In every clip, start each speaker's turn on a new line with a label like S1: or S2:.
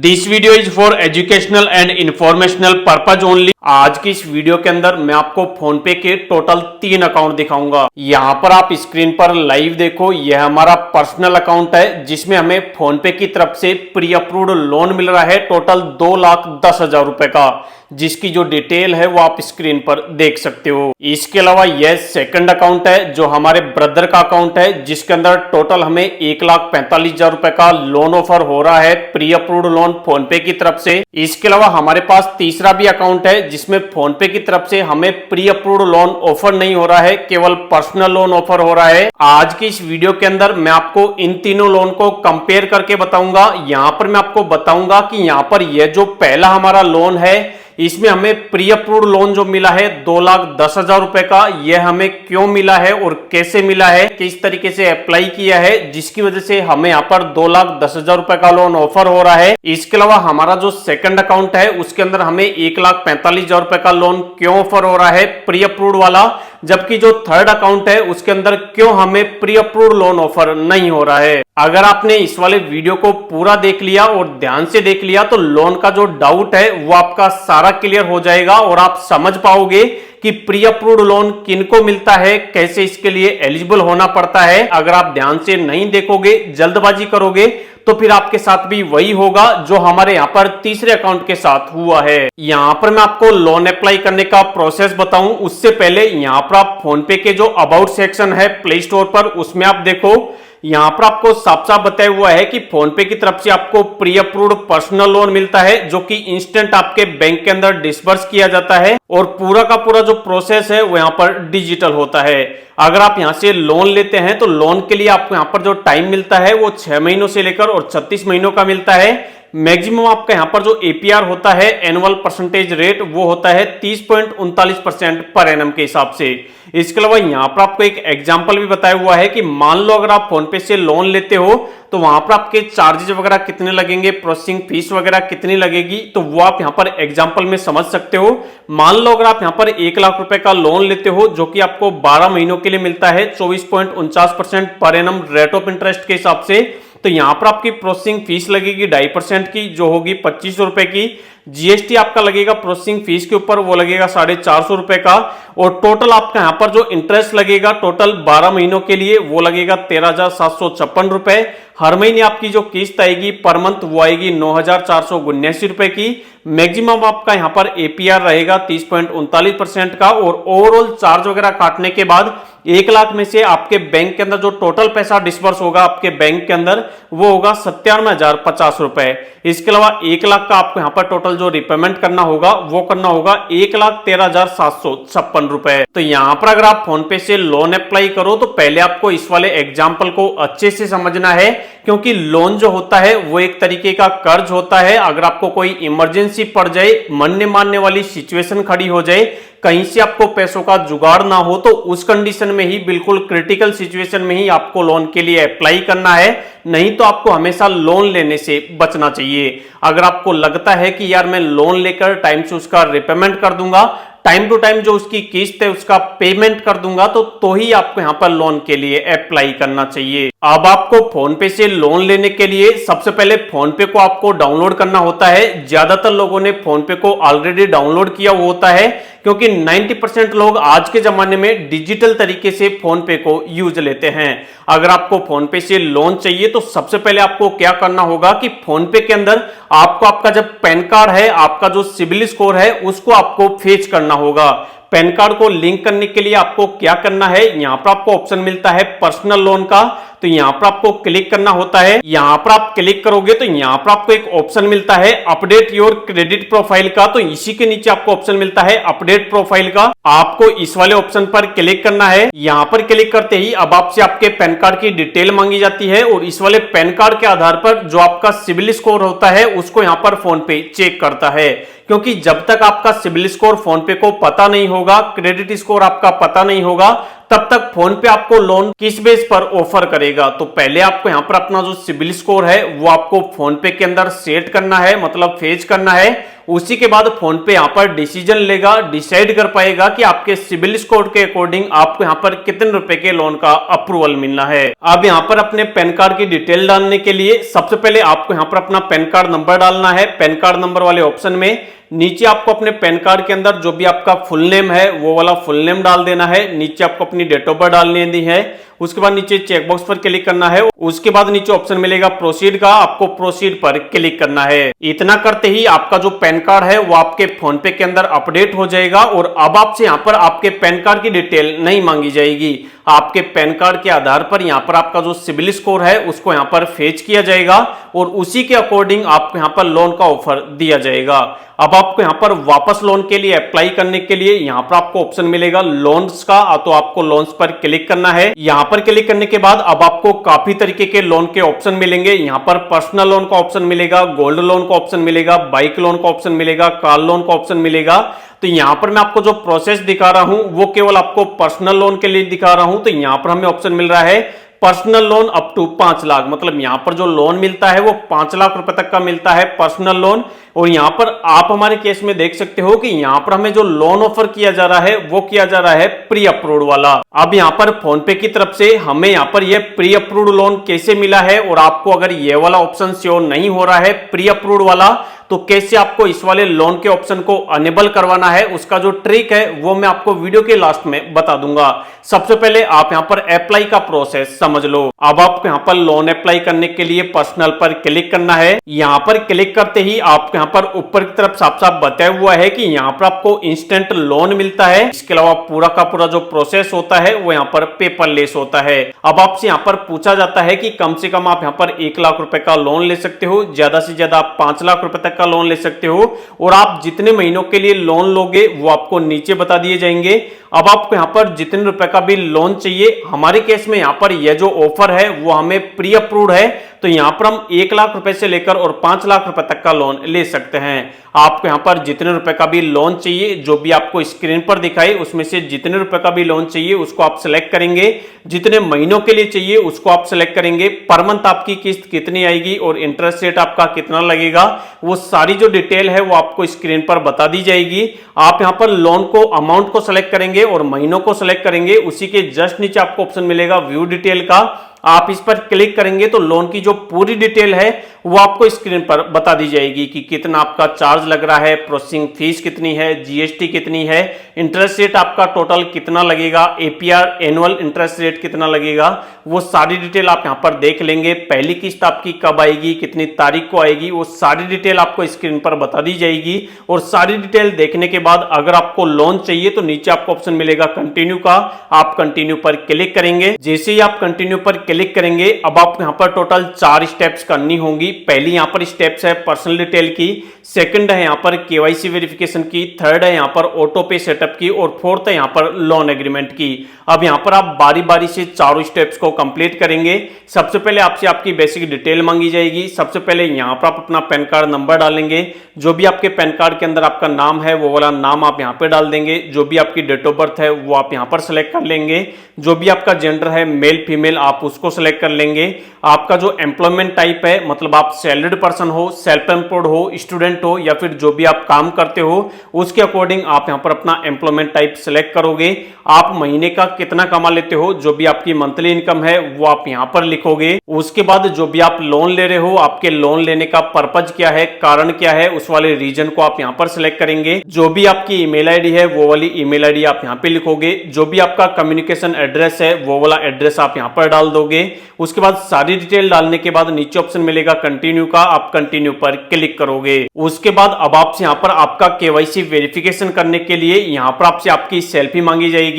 S1: This video is for educational and informational purpose only. आज की इस वीडियो के अंदर मैं आपको फोन पे के टोटल 3 अकाउंट दिखाऊंगा। यहाँ पर आप स्क्रीन पर लाइव देखो, यह हमारा पर्सनल अकाउंट है जिसमें हमें फोन पे की तरफ से प्री अप्रूव्ड लोन मिल रहा है टोटल 2,10,000 रुपए का, जिसकी जो डिटेल है वो आप स्क्रीन पर देख सकते हो। इसके अलावा यह सेकंड अकाउंट है जो हमारे ब्रदर का अकाउंट है, जिसके अंदर टोटल हमें 1,45,000 रुपए का लोन ऑफर हो रहा है, प्री अप्रूव्ड लोन फोन पे की तरफ से। इसके अलावा हमारे पास तीसरा भी अकाउंट है जिसमें फोन पे की तरफ से हमें प्री अप्रूव्ड लोन ऑफर नहीं हो रहा है, केवल पर्सनल लोन ऑफर हो रहा है। आज की इस वीडियो के अंदर मैं आपको इन तीनों लोन को कंपेयर करके बताऊंगा। यहां पर मैं आपको बताऊंगा कि यहां पर यह जो पहला हमारा लोन है इसमें हमें प्री अप्रूव्ड लोन जो मिला है 2,10,000 रुपए का, यह हमें क्यों मिला है और कैसे मिला है, किस तरीके से अप्लाई किया है, जिसकी वजह से हमें यहाँ पर 2,10,000 रुपए का लोन ऑफर हो रहा है। इसके अलावा हमारा जो सेकंड अकाउंट है उसके अंदर हमें 1,45,000 रुपए का लोन क्यों ऑफर हो रहा है प्री अप्रूव्ड वाला, जबकि जो थर्ड अकाउंट है उसके अंदर क्यों हमें प्री अप्रूव्ड लोन ऑफर नहीं हो रहा है। अगर आपने इस वाले वीडियो को पूरा देख लिया और ध्यान से देख लिया तो लोन का जो डाउट है वो आपका सारा क्लियर हो जाएगा और आप समझ पाओगे कि प्री अप्रूव्ड लोन किनको मिलता है, कैसे इसके लिए एलिजिबल होना पड़ता है। अगर आप ध्यान से नहीं देखोगे, जल्दबाजी करोगे तो फिर आपके साथ भी वही होगा जो हमारे यहाँ पर तीसरे अकाउंट के साथ हुआ है। यहाँ पर मैं आपको लोन अप्लाई करने का प्रोसेस बताऊं उससे पहले यहाँ पर आप फोन पे के जो अबाउट सेक्शन है प्ले स्टोर पर, उसमें आप देखो यहाँ पर आपको साफ साफ बताया हुआ है कि फोन पे की तरफ से आपको प्री अप्रूव्ड पर्सनल लोन मिलता है जो कि इंस्टेंट आपके बैंक के अंदर डिस्बर्स किया जाता है और पूरा का पूरा जो प्रोसेस है वो यहाँ पर डिजिटल होता है। अगर आप यहाँ से लोन लेते हैं तो लोन के लिए आपको यहाँ पर जो टाइम मिलता है वो 6 महीनों से लेकर और 36 महीनों का मिलता है। मैक्सिमम आपका यहाँ पर जो एपीआर होता है एनुअल परसेंटेज रेट वो होता है 30.39% पर एनम के हिसाब से। इसके अलावा यहाँ पर आपको एक एग्जांपल भी बताया हुआ है कि मान लो अगर आप फोन पे से लोन लेते हो तो वहां पर आपके चार्जेस वगैरह कितने लगेंगे, प्रोसेसिंग फीस वगैरह कितनी लगेगी, तो वो आप यहाँ पर एग्जांपल में समझ सकते हो। मान लो अगर आप यहाँ पर 1,00,000 रुपए का लोन लेते हो जो कि आपको 12 महीनों के लिए मिलता है 24.49% per annum rate of interest के हिसाब से, तो यहां पर आपकी प्रोसेसिंग फीस लगेगी 2.5% की जो होगी 25 रुपए की। जीएसटी आपका लगेगा प्रोसेसिंग फीस के ऊपर, वो लगेगा 450 रुपए का। और टोटल आपका यहां पर जो इंटरेस्ट लगेगा टोटल 12 महीनों के लिए वो लगेगा 13,756 रुपए। हर महीने आपकी जो किस्त आएगी पर मंथ वो आएगी 9,479 रुपए की। मैक्सिमम आपका यहां पर एपीआर रहेगा 30.39% का और ओवरऑल चार्ज वगैरह काटने के बाद 1,00,000 में से आपके बैंक के अंदर जो टोटल पैसा डिस्बर्स होगा आपके बैंक के अंदर वो होगा 97,050 रुपए। इसके अलावा 1,00,000 का आपको यहाँ पर टोटल जो रिपेमेंट करना होगा वो करना होगा 1,13,756 रुपए। तो यहाँ पर अगर आप फोन पे से लोन अप्लाई करो तो पहले आपको इस वाले एग्जाम्पल को अच्छे से समझना है, क्योंकि लोन जो होता है वो एक तरीके का कर्ज होता है। अगर आपको कोई इमरजेंसी पड़ जाए, मरने मारने वाली सिचुएशन खड़ी हो जाए, कहीं से आपको पैसों का जुगाड़ ना हो, तो उस कंडीशन में ही, बिल्कुल क्रिटिकल सिचुएशन में ही आपको लोन के लिए अप्लाई करना है। नहीं तो आपको हमेशा लोन लेने से बचना चाहिए। अगर आपको लगता है कि यार मैं लोन लेकर टाइम से उसका रिपेमेंट कर दूंगा, टाइम टू टाइम जो उसकी किस्त है उसका पेमेंट कर दूंगा, तो ही आपको यहां पर लोन के लिए अप्लाई करना चाहिए। अब आपको फोन पे से लोन लेने के लिए सबसे पहले फोन पे को आपको डाउनलोड करना होता है। ज्यादातर लोगों ने फोन पे को ऑलरेडी डाउनलोड किया हुआ होता है, क्योंकि 90% लोग आज के जमाने में डिजिटल तरीके से फोन पे को यूज लेते हैं। अगर आपको फोन पे से लोन चाहिए तो सबसे पहले आपको क्या करना होगा कि फोन पे के अंदर आपको आपका जब पैन कार्ड है, आपका जो सिबिल स्कोर है उसको आपको फेच करना होगा। पैन कार्ड को लिंक करने के लिए आपको क्या करना है, यहां पर आपको ऑप्शन मिलता है पर्सनल लोन का, तो यहां पर आपको क्लिक करना होता है। यहां पर आप क्लिक करोगे तो यहां पर आपको एक ऑप्शन मिलता है अपडेट योर क्रेडिट प्रोफाइल का, तो इसी के नीचे आपको ऑप्शन मिलता है अपडेट प्रोफाइल का। आपको इस वाले ऑप्शन पर क्लिक करना है। यहां पर क्लिक करते ही अब आपसे आपके पैन कार्ड की डिटेल मांगी जाती है और इस वाले पैन कार्ड के आधार पर जो आपका सिबिल स्कोर होता है उसको यहां पर फोन पे चेक करता है, क्योंकि जब तक आपका सिबिल स्कोर फोन पे को पता नहीं होगा, क्रेडिट स्कोर आपका पता नहीं होगा, तब तक फोन पे आपको लोन किस बेस पर ऑफर करेगा। तो पहले आपको यहाँ पर अपना जो सिबिल स्कोर है वो आपको फोन पे के अंदर सेट करना है, मतलब फेच करना है। उसी के बाद फोन पे यहाँ पर डिसीजन लेगा, डिसाइड कर पाएगा कि आपके सिबिल स्कोर के अकॉर्डिंग आपको यहाँ पर कितने रुपए के लोन का अप्रूवल मिलना है। अब यहाँ पर अपने पैन कार्ड की डिटेल डालने के लिए सबसे पहले आपको यहाँ पर अपना पैन कार्ड नंबर डालना है। पैन कार्ड नंबर वाले ऑप्शन में नीचे आपको अपने पैन कार्ड के अंदर जो भी आपका फुल नेम है वो वाला फुल नेम डाल देना है। नीचे आपको अपनी डेट ऑफ बर्थ डालनी दी है। उसके बाद नीचे चेकबॉक्स पर क्लिक करना है। उसके बाद नीचे ऑप्शन मिलेगा प्रोसीड का, आपको प्रोसीड पर क्लिक करना है। इतना करते ही आपका जो पैन कार्ड है वो आपके फोन पे के अंदर अपडेट हो जाएगा और अब आपसे यहाँ पर आपके पैन कार्ड की डिटेल नहीं मांगी जाएगी। आपके पैन कार्ड के आधार पर यहाँ पर आपका जो सिबिल स्कोर है उसको यहाँ पर फेच किया जाएगा और उसी के अकॉर्डिंग आपको यहाँ पर लोन का ऑफर दिया जाएगा। अब आपको यहाँ पर वापस लोन के लिए अप्लाई करने के लिए यहाँ पर आपको ऑप्शन मिलेगा लोन्स का, तो आपको लोन्स पर क्लिक करना है। यहाँ पर क्लिक करने के बाद अब आपको काफी तरीके के लोन के ऑप्शन मिलेंगे। यहाँ पर पर्सनल लोन का ऑप्शन मिलेगा, गोल्ड लोन का ऑप्शन मिलेगा, बाइक लोन का ऑप्शन मिलेगा, कार लोन का ऑप्शन मिलेगा। तो यहाँ पर मैं आपको जो प्रोसेस दिखा रहा हूं वो केवल आपको पर्सनल लोन के लिए दिखा रहा हूं। तो यहाँ पर हमें ऑप्शन मिल रहा है personal loan up to 5 lakh, मतलब यहाँ पर जो लोन मिलता है वो 5 लाख रुपए तक का मिलता है पर्सनल लोन। और यहाँ पर आप हमारे केस में देख सकते हो कि यहाँ पर हमें जो लोन ऑफर किया जा रहा है वो किया जा रहा है प्री अप्रूव्ड वाला। अब यहाँ पर फोन पे की तरफ से हमें यहाँ पर ये प्री अप्रूव्ड लोन कैसे मिला है और आपको अगर ये वाला ऑप्शन शो नहीं हो रहा है प्री अप्रूव्ड वाला, तो कैसे आपको इस वाले लोन के ऑप्शन को अनेबल करवाना है, उसका जो ट्रिक है वो मैं आपको वीडियो के लास्ट में बता दूंगा। सबसे पहले आप यहाँ पर अप्लाई का प्रोसेस समझ लो। अब आपको यहाँ पर लोन अप्लाई करने के लिए पर्सनल पर क्लिक करना है। यहाँ पर क्लिक करते ही आपको यहाँ पर ऊपर की तरफ साफ साफ बताया हुआ है कि यहाँ पर आपको इंस्टेंट लोन मिलता है। इसके अलावा पूरा का पूरा जो प्रोसेस होता है वो यहाँ पर पेपरलेस होता है। अब आपसे यहाँ पर पूछा जाता है कि कम से कम आप यहाँ पर 1 लाख रुपए का लोन ले सकते हो, ज्यादा से ज्यादा आप 5 लाख रुपए तक का लोन ले सकते हो और आप जितने महीनों के लिए लोन लोगे वो आपको नीचे बता दिए जाएंगे। अब आपको यहाँ पर जितने रुपए का भी लोन चाहिए, हमारे केस में यहाँ पर यह जो ऑफर है वो हमें प्री अप्रूव्ड है, तो यहाँ पर हम 1 लाख रुपए से लेकर और 5 लाख रुपए तक का लोन ले सकते हैं। आपको यहाँ पर जितने रुपए का भी लोन चाहिए, जो भी आपको स्क्रीन पर दिखाई उसमें से जितने रुपए का भी लोन चाहिए उसको आप सिलेक्ट करेंगे, जितने महीनों के लिए चाहिए उसको आप सिलेक्ट करेंगे, पर मंथ आपकी किस्त कितनी आएगी और इंटरेस्ट रेट आपका कितना लगेगा, वो सारी जो डिटेल है वो आपको स्क्रीन पर बता दी जाएगी। आप यहाँ पर लोन को अमाउंट को सिलेक्ट करेंगे और महीनों को सिलेक्ट करेंगे। उसी के जस्ट नीचे आपको ऑप्शन मिलेगा व्यू डिटेल का, आप इस पर क्लिक करेंगे तो लोन की जो पूरी डिटेल है वो आपको स्क्रीन पर बता दी जाएगी कि कितना आपका चार्ज लग रहा है, प्रोसेसिंग फीस कितनी है, जीएसटी कितनी है, इंटरेस्ट रेट आपका टोटल कितना लगेगा, एपीआर एनुअल इंटरेस्ट रेट कितना लगेगा, वो सारी डिटेल आप यहाँ पर देख लेंगे। पहली किस्त आपकी कब आएगी, कितनी तारीख को आएगी, वो सारी डिटेल आपको स्क्रीन पर बता दी जाएगी। और सारी डिटेल देखने के बाद अगर आपको लोन चाहिए तो नीचे आपको ऑप्शन मिलेगा कंटिन्यू का, आप कंटिन्यू पर क्लिक करेंगे। जैसे ही आप कंटिन्यू पर क्लिक करेंगे अब आपको यहाँ पर टोटल 4 स्टेप्स करनी होंगी। पहली यहाँ पर स्टेप्स है पर्सनल डिटेल की, सेकंड है यहाँ पर केवाईसी वेरिफिकेशन की, थर्ड है यहाँ पर ऑटो पे सेटअप की और फोर्थ है यहाँ पर लोन एग्रीमेंट की। अब यहाँ पर आप बारी बारी से चारों स्टेप्स को कंप्लीट करेंगे। सबसे पहले आपसे आपकी बेसिक डिटेल मांगी जाएगी। सबसे पहले यहाँ पर आप अपना पैन कार्ड नंबर डालेंगे, जो भी आपके पैन कार्ड के अंदर आपका नाम है वो वाला नाम आप यहाँ पे डाल देंगे, जो भी आपकी डेट ऑफ बर्थ है वो आप यहाँ पर सिलेक्ट कर लेंगे, जो भी आपका जेंडर है मेल फीमेल आप उसको सिलेक्ट कर लेंगे। आपका जो एम्प्लॉयमेंट टाइप है, मतलब आप सैलरीड पर्सन हो, सेल्फ एम्प्लॉयड हो, स्टूडेंट हो या फिर जो भी आप काम करते हो उसके अकॉर्डिंग आप यहाँ पर अपना एम्प्लॉयमेंट टाइप सिलेक्ट करोगे। आप महीने का कितना कमा लेते हो, जो भी आपकी मंथली इनकम है वो आप यहाँ पर लिखोगे। उसके बाद जो भी आप लोन ले रहे हो, आपके लोन लेने का पर्पज क्या है, कारण क्या है, उस वाले रीजन को आप यहाँ पर सिलेक्ट करेंगे। जो भी आपकी ईमेल आईडी है वो वाली ईमेल आईडी आप यहाँ पे लिखोगे। जो भी आपका कम्युनिकेशन एड्रेस है वो वाला एड्रेस आप यहाँ पर डाल दोगे। उसके बाद सारी डिटेल डालने के बाद नीचे ऑप्शन मिलेगा कंटिन्यू का, आप कंटिन्यू पर क्लिक करोगे। उसके बाद अब आपसे यहाँ पर आपका केवाईसी वेरिफिकेशन करने के लिए यहाँ पर आपसे आपकी सेल्फी मांगी जाएगी।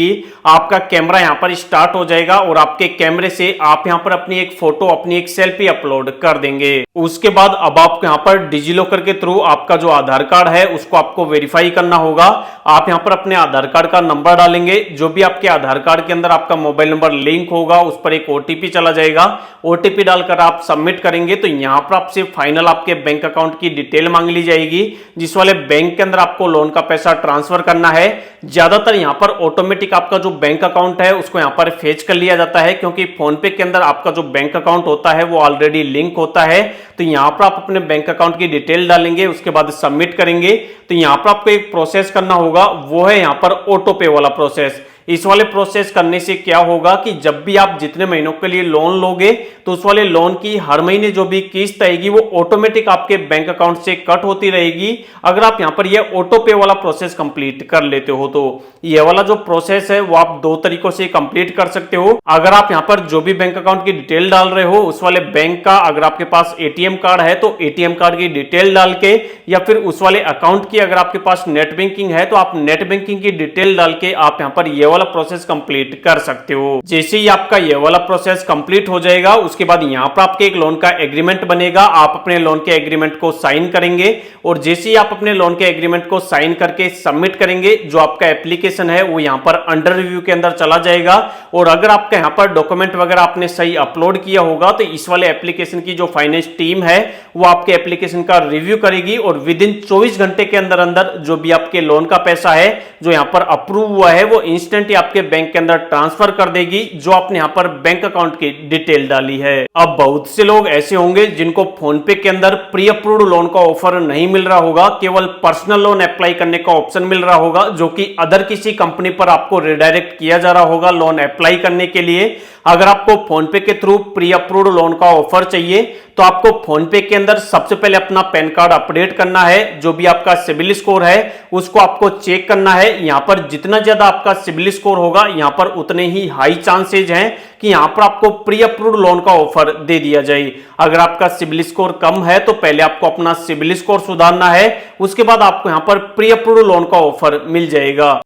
S1: आपका कैमरा यहाँ पर स्टार्ट हो जाएगा और आपके कैमरे से आप यहाँ पर अपनी एक फोटो, अपनी एक सेल्फी अपलोड कर देंगे। उसके बाद अब आपको यहाँ पर डिजिलॉकर के थ्रू आपका जो आधार कार्ड है उसको आपको वेरीफाई करना होगा। आप यहाँ पर अपने आधार कार्ड का नंबर डालेंगे, जो भी आपके आधार कार्ड के अंदर आपका मोबाइल नंबर लिंक होगा उस पर एक ओटीपी ओटीपी चला जाएगा। ओटीपी डालकर आप सबमिट करेंगे तो यहाँ पर आपसे फाइनल आपके बैंक अकाउंट की डिटेल मांग ली जाएगी, जिस वाले बैंक के अंदर आपको लोन का पैसा ट्रांसफर करना है। ज्यादातर यहाँ पर ऑटोमेटिक आपका जो बैंक अकाउंट है उसको यहाँ पर फेच कर लिया जाता है, क्योंकि फोन पे के अंदर आपका जो बैंक अकाउंट होता है वो ऑलरेडी लिंक होता है। तो यहाँ पर आप अपने बैंक अकाउंट की डिटेल डालेंगे, उसके बाद सबमिट करेंगे। तो यहाँ पर आपको एक प्रोसेस करना होगा, वो है यहाँ पर ऑटो पे वाला प्रोसेस। इस वाले प्रोसेस करने से क्या होगा कि जब भी आप जितने महीनों के लिए लोन लोगे तो उस वाले लोन की हर महीने जो भी किस्त आएगी वो ऑटोमेटिक आपके बैंक अकाउंट से कट होती रहेगी, अगर आप यहां पर ये ऑटो पे वाला प्रोसेस कंप्लीट कर लेते हो। तो ये वाला जो प्रोसेस है वो आप दो तरीकों से कंप्लीट कर सकते हो। अगर आप यहां पर जो भी बैंक अकाउंट की डिटेल डाल रहे हो उस वाले बैंक का अगर आपके पास एटीएम कार्ड है तो एटीएम कार्ड की डिटेल डाल के, या फिर उस वाले अकाउंट की अगर आपके पास नेट बैंकिंग है तो आप नेट बैंकिंग की डिटेल डाल के आप यहां पर ये वाला प्रोसेस कंप्लीट कर सकते हो। जैसे ही आपका ये वाला प्रोसेस कंप्लीट हो जाएगा उसके बाद यहाँ पर आपके एक लोन का एग्रीमेंट बनेगा, आप अपने लोन के एग्रीमेंट को साइन करेंगे, और जैसे ही आप अपने लोन के एग्रीमेंट को साइन करके सबमिट करेंगे जो आपका एप्लीकेशन है वो यहाँ पर अंडर रिव्यू के अंदर चला जाएगा। और अगर आपका यहाँ पर डॉक्यूमेंट वगैरह आपने सही अपलोड किया होगा तो इस वाले एप्लीकेशन की जो फाइनेंस टीम है वो आपके एप्लीकेशन का रिव्यू करेगी, और विद इन 24 घंटे के अंदर अंदर जो भी आपके लोन का पैसा है जो यहाँ पर अप्रूव हुआ है वो इंस्टेंट आपके बैंक के अंदर ट्रांसफर कर देगी, जो आपने यहाँ पर बैंक अकाउंट की डिटेल डाली है। अब बहुत से लोग ऐसे होंगे जिनको फोन पे के अंदर प्री अप्रूव्ड लोन का ऑफर नहीं मिल रहा होगा, केवल पर्सनल लोन अप्लाई करने का ऑप्शन मिल रहा होगा, जो कि अदर किसी कंपनी पर आपको रिडायरेक्ट किया जा रहा होगा लोन अप्लाई करने के लिए। अगर आपको फोन पे के थ्रू प्री अप्रूव्ड लोन का ऑफर चाहिए तो आपको फोन पे के अंदर सबसे पहले अपना पैन कार्ड अपडेट करना है, जो भी आपका सिबिल स्कोर है उसको आपको चेक करना है। यहाँ पर जितना ज्यादा आपका सिबिल स्कोर होगा यहाँ पर उतने ही हाई चांसेज हैं कि यहाँ पर आपको प्री अप्रूव्ड लोन का ऑफर दे दिया जाए। अगर आपका सिबिल स्कोर कम है तो पहले आपको अपना सिबिल स्कोर सुधारना है, उसके बाद आपको यहाँ पर प्री अप्रूव्ड लोन का ऑफर मिल जाएगा।